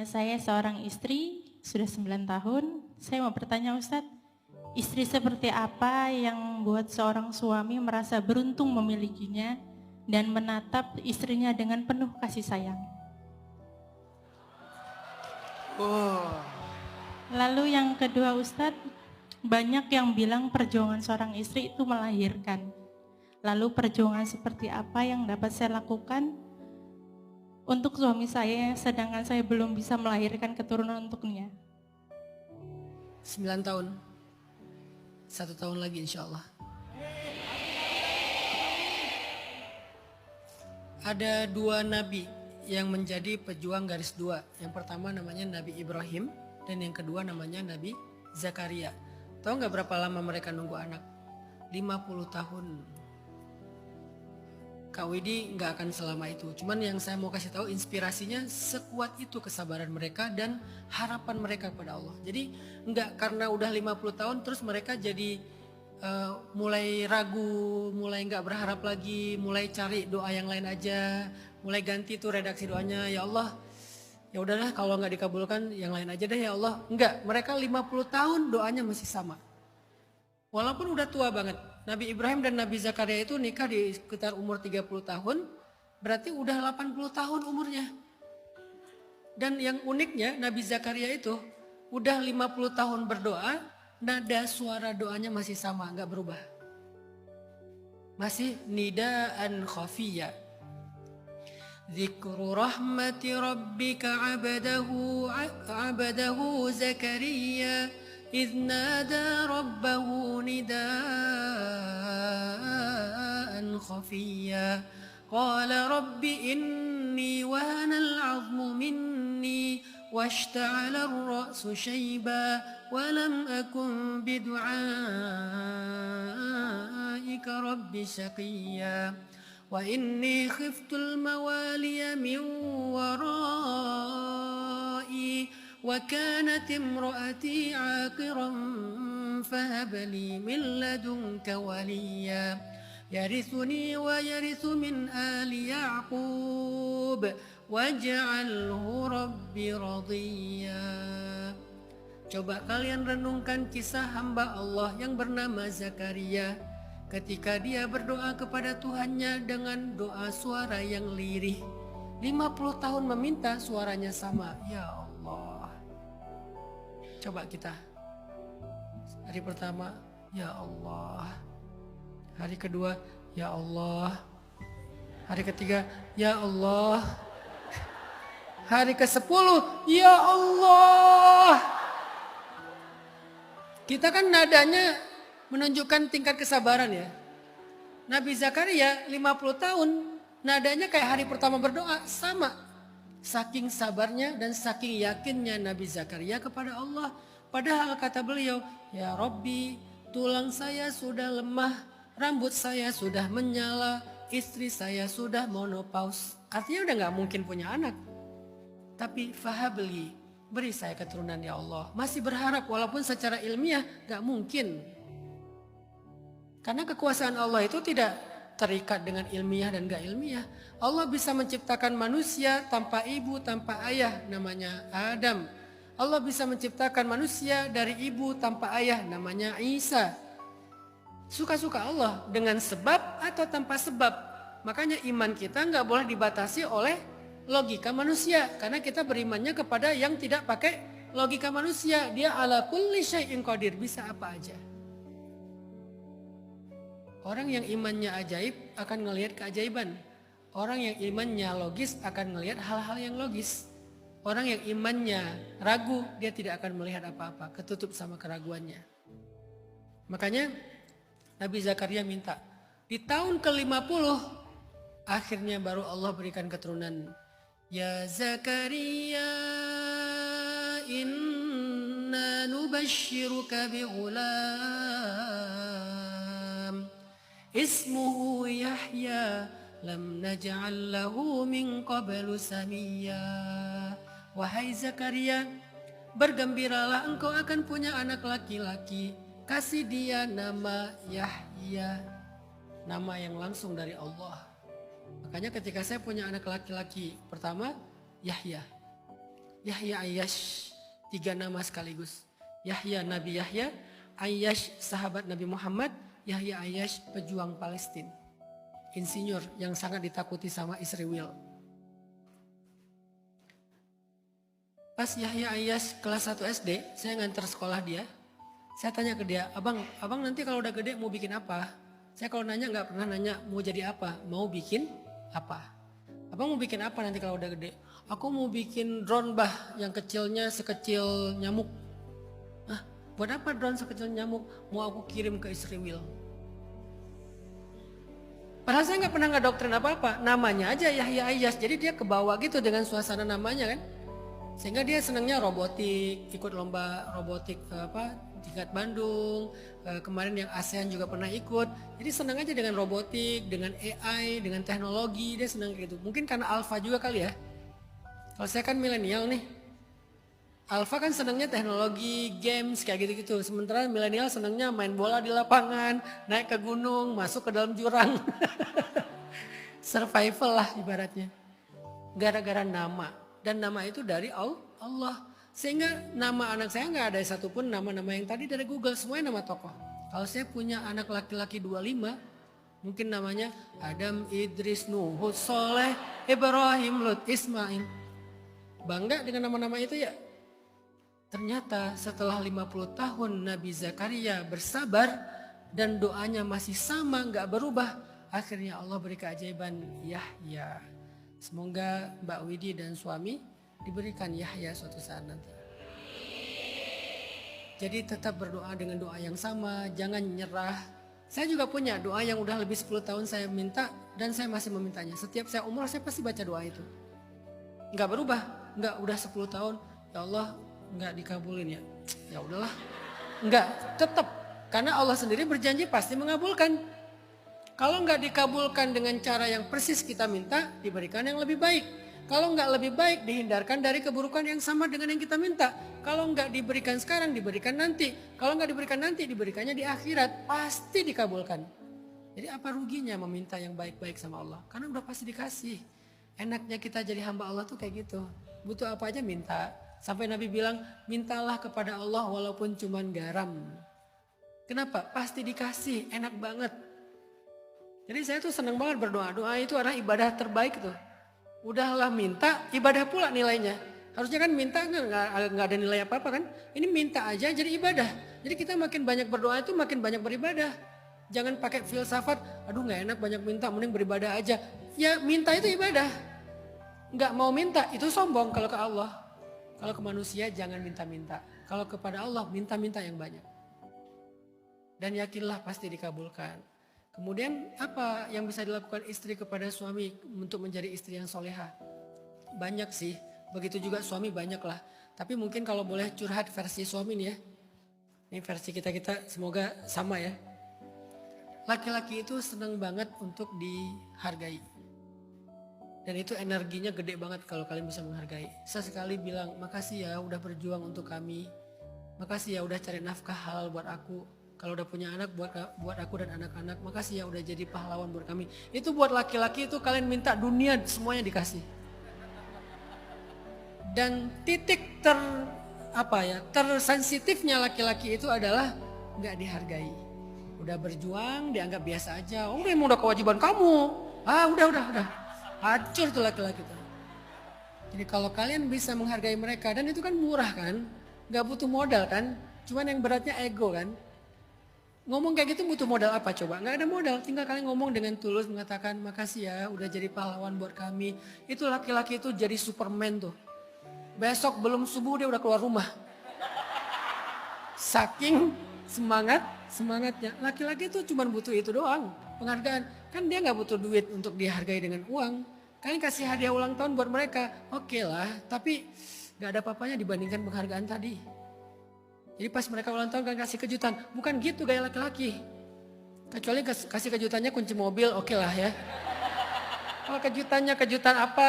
Saya seorang istri, sudah 9 tahun. Saya mau bertanya Ustadz, istri seperti apa yang buat seorang suami merasa beruntung memilikinya dan menatap istrinya dengan penuh kasih sayang? Lalu yang kedua Ustadz, banyak yang bilang perjuangan seorang istri itu melahirkan. Lalu perjuangan seperti apa yang dapat saya lakukan untuk suami saya, sedangkan saya belum bisa melahirkan keturunan untuknya? 9 tahun. 1 tahun lagi insya Allah. Ada 2 nabi yang menjadi pejuang garis 2. Yang pertama namanya Nabi Ibrahim dan yang kedua namanya Nabi Zakaria. Tahu nggak berapa lama mereka nunggu anak? 50 tahun. Kak Widi nggak akan selama itu. Cuman yang saya mau kasih tahu inspirasinya sekuat itu kesabaran mereka dan harapan mereka kepada Allah. Jadi nggak karena udah 50 tahun terus mereka jadi mulai ragu, mulai nggak berharap lagi, mulai cari doa yang lain aja, mulai ganti tuh redaksi doanya, ya Allah, ya udahlah kalau nggak dikabulkan yang lain aja deh ya Allah. Enggak, mereka 50 tahun doanya masih sama. Walaupun udah tua banget. Nabi Ibrahim dan Nabi Zakaria itu nikah di sekitar umur 30 tahun, berarti udah 80 tahun umurnya. Dan yang uniknya Nabi Zakaria itu udah 50 tahun berdoa, nada suara doanya masih sama, nggak berubah. Masih nidaan khafiyya. Dzikru rahmati rabbika abadahu Zakaria idh nada rabbahu nidaan khafiyya. Qala rabbi inni wahana al-'azmu minni washta'ala ar-ra'su shayba walam akun bidu'aika rabbi shaqiyya wa inni khiftul mawaliya min warai wa kanat imraati 'aqiran fahab li min ladunka waliya yarithuni wa yarithu min ali ya'qub waj'alhu rabbi radiyya. Coba kalian renungkan kisah hamba Allah yang bernama Zakaria ketika dia berdoa kepada Tuhannya dengan doa suara yang lirih. 50 tahun meminta suaranya sama. Ya Allah. Coba kita. Hari pertama, ya Allah. Hari kedua, ya Allah. Hari ketiga, ya Allah. Hari ke-10, ya Allah. Kita kan nadanya menunjukkan tingkat kesabaran ya. Nabi Zakaria 50 tahun, nadanya kayak hari pertama berdoa, sama. Saking sabarnya dan saking yakinnya Nabi Zakaria kepada Allah. Padahal kata beliau, ya Rabbi, tulang saya sudah lemah, rambut saya sudah menyala, istri saya sudah menopause. Artinya udah gak mungkin punya anak. Tapi fahabli, beri saya keturunan ya Allah. Masih berharap walaupun secara ilmiah gak mungkin. Karena kekuasaan Allah itu tidak terikat dengan ilmiah dan gak ilmiah. Allah bisa menciptakan manusia tanpa ibu, tanpa ayah, namanya Adam. Allah bisa menciptakan manusia dari ibu tanpa ayah, namanya Isa. Suka-suka Allah dengan sebab atau tanpa sebab. Makanya iman kita gak boleh dibatasi oleh logika manusia. Karena kita berimannya kepada yang tidak pakai logika manusia. Dia ala kulli syai'in qadir, bisa apa aja. Orang yang imannya ajaib akan ngelihat keajaiban. Orang yang imannya logis akan ngelihat hal-hal yang logis. Orang yang imannya ragu, dia tidak akan melihat apa-apa, ketutup sama keraguannya. Makanya Nabi Zakaria minta, di tahun ke-50 akhirnya baru Allah berikan keturunan. Ya Zakaria, inna nubashshiruka bighulam ismuhu Yahya lam naj'al lahu min qablu samiyya. Wahai Zakaria, bergembiralah engkau akan punya anak laki-laki. Kasih dia nama Yahya, nama yang langsung dari Allah. Makanya ketika saya punya anak laki-laki pertama, Yahya. Yahya Ayyash. 3 nama sekaligus. Yahya Nabi Yahya, Ayyash sahabat Nabi Muhammad, Yahya Ayyash pejuang Palestina. Insinyur yang sangat ditakuti sama Israel. Pas Yahya Ayyash kelas 1 SD, saya nganter sekolah dia. Saya tanya ke dia, abang nanti kalau udah gede mau bikin apa? Saya kalau nanya nggak pernah nanya mau jadi apa, mau bikin apa. Abang mau bikin apa nanti kalau udah gede? Aku mau bikin drone bah yang kecilnya sekecil nyamuk. Ah, buat apa drone sekecil nyamuk? Mau aku kirim ke Israel. Padahal saya nggak pernah ngedoktrin apa-apa. Namanya aja Yahya Ayyash. Jadi dia kebawa gitu dengan suasana namanya kan. Sehingga dia senangnya robotik, ikut lomba robotik tingkat Bandung. Kemarin yang ASEAN juga pernah ikut. Jadi senang aja dengan robotik, dengan AI, dengan teknologi. Dia senang kayak gitu. Mungkin karena alpha juga kali ya. Kalau saya kan milenial nih. Alpha kan senangnya teknologi, games kayak gitu-gitu. Sementara milenial senangnya main bola di lapangan, naik ke gunung, masuk ke dalam jurang. Survival lah ibaratnya. Gara-gara nama. Dan nama itu dari Allah. Sehingga nama anak saya nggak ada satupun nama-nama yang tadi dari Google. Semuanya nama tokoh. Kalau saya punya anak laki-laki 25, mungkin namanya Adam, Idris, Nuh, Hud, Soleh, Ibrahim, Lut, Ismail. Bangga dengan nama-nama itu ya. Ternyata setelah 50 tahun Nabi Zakaria bersabar dan doanya masih sama gak berubah. Akhirnya Allah beri keajaiban Yahya. Semoga Mbak Widi dan suami diberikan Yahya suatu saat nanti. Jadi tetap berdoa dengan doa yang sama, jangan nyerah. Saya juga punya doa yang udah lebih 10 tahun saya minta dan saya masih memintanya. Setiap saya umroh saya pasti baca doa itu. Gak berubah, gak udah 10 tahun, ya Allah gak dikabulin ya. Ya udahlah, gak, tetap. Karena Allah sendiri berjanji pasti mengabulkan. Kalau gak dikabulkan dengan cara yang persis kita minta, diberikan yang lebih baik. Kalau nggak lebih baik, dihindarkan dari keburukan yang sama dengan yang kita minta. Kalau nggak diberikan sekarang, diberikan nanti. Kalau nggak diberikan nanti, diberikannya di akhirat. Pasti dikabulkan. Jadi apa ruginya meminta yang baik-baik sama Allah? Karena udah pasti dikasih. Enaknya kita jadi hamba Allah tuh kayak gitu. Butuh apa aja minta. Sampai Nabi bilang, mintalah kepada Allah walaupun cuman garam. Kenapa? Pasti dikasih, enak banget. Jadi saya tuh senang banget berdoa. Doa itu adalah ibadah terbaik tuh. Udahlah minta, ibadah pula nilainya. Harusnya kan minta nggak ada nilai apa-apa kan. Ini minta aja jadi ibadah. Jadi kita makin banyak berdoa itu makin banyak beribadah. Jangan pakai filsafat, aduh nggak enak banyak minta, mending beribadah aja. Ya minta itu ibadah. Nggak mau minta itu sombong kalau ke Allah. Kalau ke manusia jangan minta-minta. Kalau kepada Allah minta-minta yang banyak. Dan yakinlah pasti dikabulkan. Kemudian apa yang bisa dilakukan istri kepada suami untuk menjadi istri yang soleha? Banyak sih, begitu juga suami banyak lah. Tapi mungkin kalau boleh curhat versi suami nih ya. Ini versi kita semoga sama ya. Laki-laki itu senang banget untuk dihargai. Dan itu energinya gede banget kalau kalian bisa menghargai. Sesekali bilang, makasih ya udah berjuang untuk kami. Makasih ya udah cari nafkah halal buat aku. Kalau udah punya anak buat aku dan anak-anak, makasih ya udah jadi pahlawan buat kami. Itu buat laki-laki itu kalian minta dunia semuanya dikasih. Dan titik tersensitifnya laki-laki itu adalah nggak dihargai. Udah berjuang dianggap biasa aja. Oh emang udah kewajiban kamu. Udah. Hancur tuh laki-laki itu. Jadi kalau kalian bisa menghargai mereka dan itu kan murah kan, nggak butuh modal kan. Cuman yang beratnya ego kan. Ngomong kayak gitu butuh modal apa coba? Nggak ada modal, tinggal kalian ngomong dengan tulus mengatakan makasih ya udah jadi pahlawan buat kami. Itu laki-laki itu jadi Superman tuh. Besok belum subuh dia udah keluar rumah. Saking semangatnya. Laki-laki itu cuma butuh itu doang, penghargaan. Kan dia nggak butuh duit untuk dihargai dengan uang. Kalian kasih hadiah ulang tahun buat mereka, oke lah. Tapi nggak ada apa-apanya dibandingkan penghargaan tadi. Jadi pas mereka ulang tahun kan kasih kejutan. Bukan gitu gaya laki-laki. Kecuali kasih kejutannya kunci mobil, oke lah ya. Kalau kejutannya kejutan apa